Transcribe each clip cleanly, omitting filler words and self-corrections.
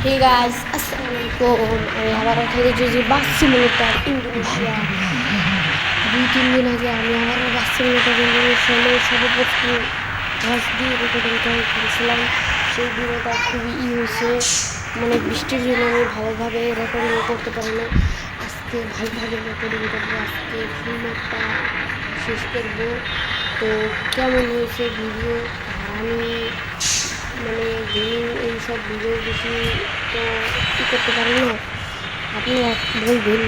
Hey guys, Assalamualaikum. আমি আবারও খেলেছি যে বাস সিমুলেটর ইন্দোনেশিয়া। 2-3 দিন আগে আমি আবারও বাস সিমুলেটর ইন্দোনেশিয়ায় সর্বপ্রথম ঘাস দিয়ে রেকর্ডিংটা করেছিলাম। সেই ভিডিওটা খুবই হয়েছে, মানে বৃষ্টির জন্য আমি ভালোভাবে রেকর্ডিং করতে পারি না। আজকে ভালোভাবে রেকর্ডিং করবো, আজকে ফুল ম্যাপটা শেষ করবো। তো কেমন হয়েছে ভিডিও, আমি মানে গেমিং এইসব ভিডিও বেশি তো করতে পারি না। আপনারা বলবেন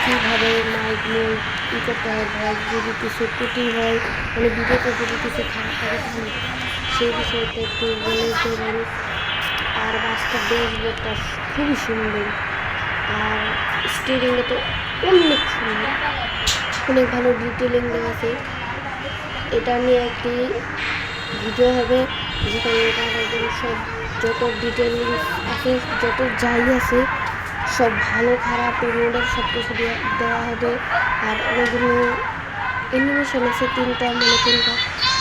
কীভাবে মাইক করতে হয়, ভয়েস যদি কিছু ত্রুটি হয়, মানে ভিডিওতে যদি কিছু খারাপ থাকে তাহলে সেই বিষয়টা একটু বলে দেবেন। আর বাসটা ড্যাশবোর্ডটা খুবই সুন্দর, আর স্টিয়ারিংয়ে তো অনেক সুন্দর, অনেক ভালো ডিটেলিং দেওয়া আছে। এটা নিয়ে একটি ভিডিও হবে যেখানে সব যত ডিটেলিং আছে, যত যাই আছে সব ভালো খারাপ রোডের সব কিছু দেওয়া হবে। আর অনেকগুলো অ্যানিমেশন আছে, তিনটা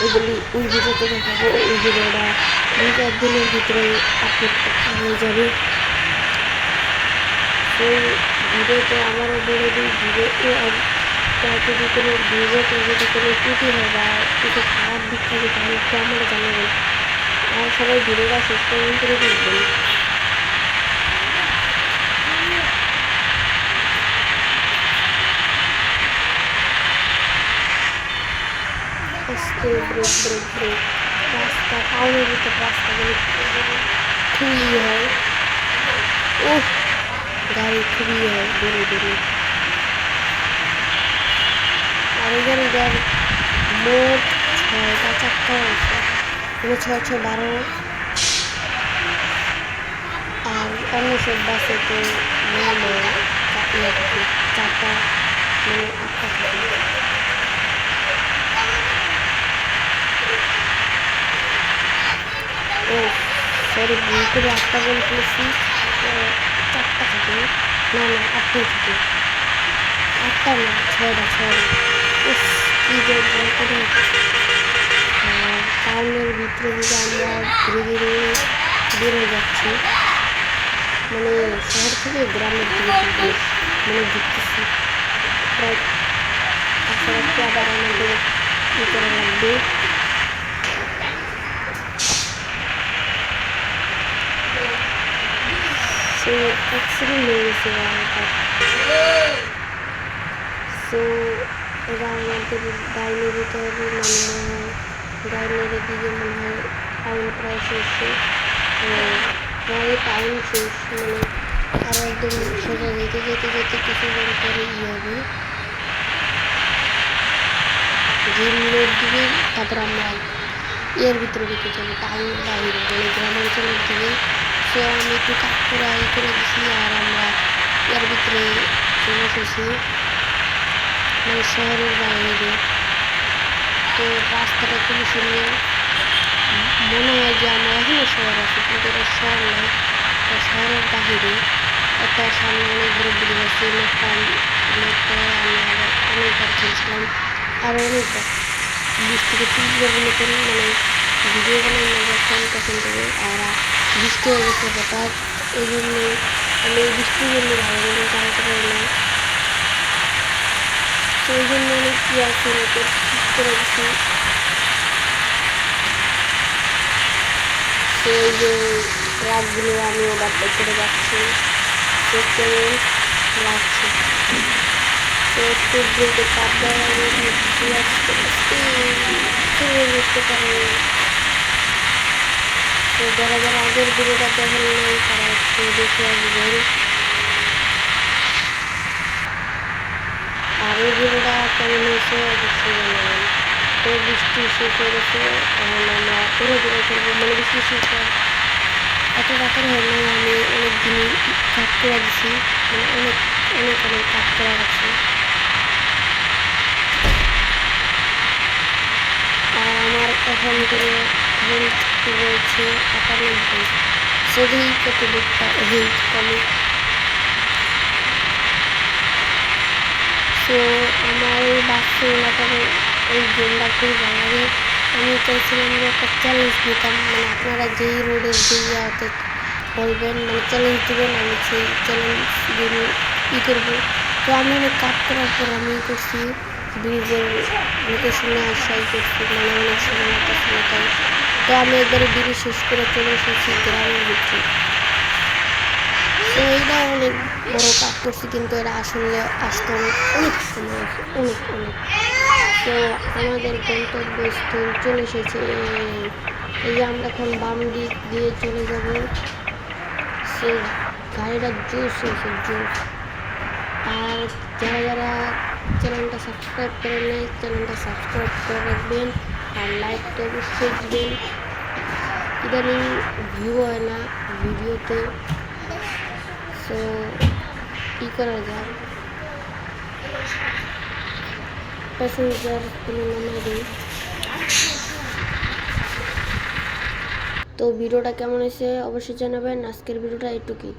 এগুলি ওই ভিডিওতে দেখাবো। ওই ভিডিওটা 2-4 দিনের ভিতরে আপলোড হয়ে যাবে। সেই ভিডিওতে আমারও বলে দিই, ভিডিওতে যদি কোনো ভিডিওতে যদি কোনো ত্রুটি হয় বা কিছু খারাপ দিক থাকে তাহলে একটু আমরা জানাবেন। আর সবাই ভিডিওটা শেষ পর্যন্ত দেখবেন। আস্তে ব্রেক রাস্তা টাউনের ভিতর রাস্তাগুলো খুবই হয়, ও গাড়ি খুবই হয় দূরে। আর এখানে গাড়ি মোট 6টা 4টা আছে, মানে 6-6-12। আর অন্য সব বাসে তো 4টা মানে 8টা থাকে। ও সরি, ভুল করে 8টা বলে ফেলেছি, 4টা থাকে না, 8টাই থাকে, 8টা না 6টা। কি যে করে টাউনের ভিতরে দিকে আমরা ধীরে ধীরে বেড়ে যাচ্ছি, মানে শহর থেকে গ্রামের দিকে মানে ঘুরতেছি। প্রায় কাছাকাছি আবার আমাদের করা লাগবে। সো অ্যাক্সিডেন্ট হয়ে গেছে সো এবার আমাদের গাড়ি নিয়ে যেতে হবে, মানে মনে হয় গাড়ি নিয়ে দিকে মনে হয় টাউন প্রায় শেষ, প্রায় টাউন শেষ, মানে আরও একদম সোজা যেতে কিছুক্ষণ পরে হবে গেম রোড দিকে। তারপর আমরা এর ভিতরে ঢুকে যাবো টাউনের বাইরে, মানে গ্রামাঞ্চলের দিকে। সো আমি একটু কাঠপুরা করে দিছি, আর আমরা এর ভিতরে চলে এসেছি, মানে শহরের বাইরে। তো রাস্তাটা খুবই সুন্দর, মনে হয় যে আমরা এখনও শহর আছি, কিন্তু এটা শহর নয়, এটা শহরের বাহিরে। একটা সামনে অনেক বড় ব্রিজ আছে, মেট্রো আমি আবার অনেকবার খেলছিলাম, আর অনেকবার 20 থেকে 30 বার মতন, মানে ভিডিও বানাই যখন তখন থেকে। আর বৃষ্টি হয়ে গেছে হঠাৎ, এই জন্য আমি এই বৃষ্টির জন্য ভালো করে চালাতে পারি না। তো এই জন্য আমি কি আছে ঠিক করে দিচ্ছি। তো এই যে ট্রাকগুলো আমি ওভারটেক করে যাচ্ছি, তো কেমন লাগছে। তো একটু ব্রেকে চাপ দেওয়া বুঝতে পারে। তো যারা আগের ভিডিওটা দেখেন নাই তারা একটু দেখে আসবেন। আর এই ভিডিওটা কেমন হয়েছে অবশ্যই জানাবেন। তো বৃষ্টি শেষ হয়ে গেছে, এখন আমরা পুরো খেলবো, মানে বৃষ্টি শেষ হয় এত রাতের হলো, আমি অনেক দিনই কাজ করে দিছি, মানে অনেক কাজ করা গেছে। আর আমার এখন করে হেলথ রয়েছে 98, যদি কত দিকটা হেলথ কমে। তো আমার এই বাচ্চাগুলো এই গেমটা খুবই ভালো লাগে। আমি চাইছিলাম যে একটা চ্যালেঞ্জ নিতাম, মানে আপনারা যেই রোডের যেই বলবেন, মানে চ্যালেঞ্জ দেবেন, আমি সেই চ্যালেঞ্জ ই করবো। তো আমি অনেক কাজ করার পর আমি করছি ব্রিজের লোকেশনে আসাই করছি, মানে অনেক সময় লাগতেছিল তাই। তো আমি একবারে ব্রিজ শেষ করে চলে এসেছি গ্রামের ভিতরে। তো এইটা অনেক বড় কাজ করছি, কিন্তু এটা আসলে আসতে অনেক সময় আছে, অনেক অনেক। তো আমাদের গন্তব্যস্থল চলে এসেছে। এই যে আমরা এখন বাম দিক দিয়ে চলে যাব। সে গাড়িটা জোস হয়েছে, জোস। আর যারা যারা চ্যানেলটা সাবস্ক্রাইব করে নেয়, চ্যানেলটা সাবস্ক্রাইব করে রাখবেন, আর লাইক তো অবশ্যই দিবেন। ইদানিং ভিউ হয় না ভিডিওতে, সো ই করা যায়, প্যাসেঞ্জার কোনো নামাই দিই। তো ভিডিওটা কেমন হয়েছে অবশ্যই জানাবেন। আজকের ভিডিওটা এইটুকুই।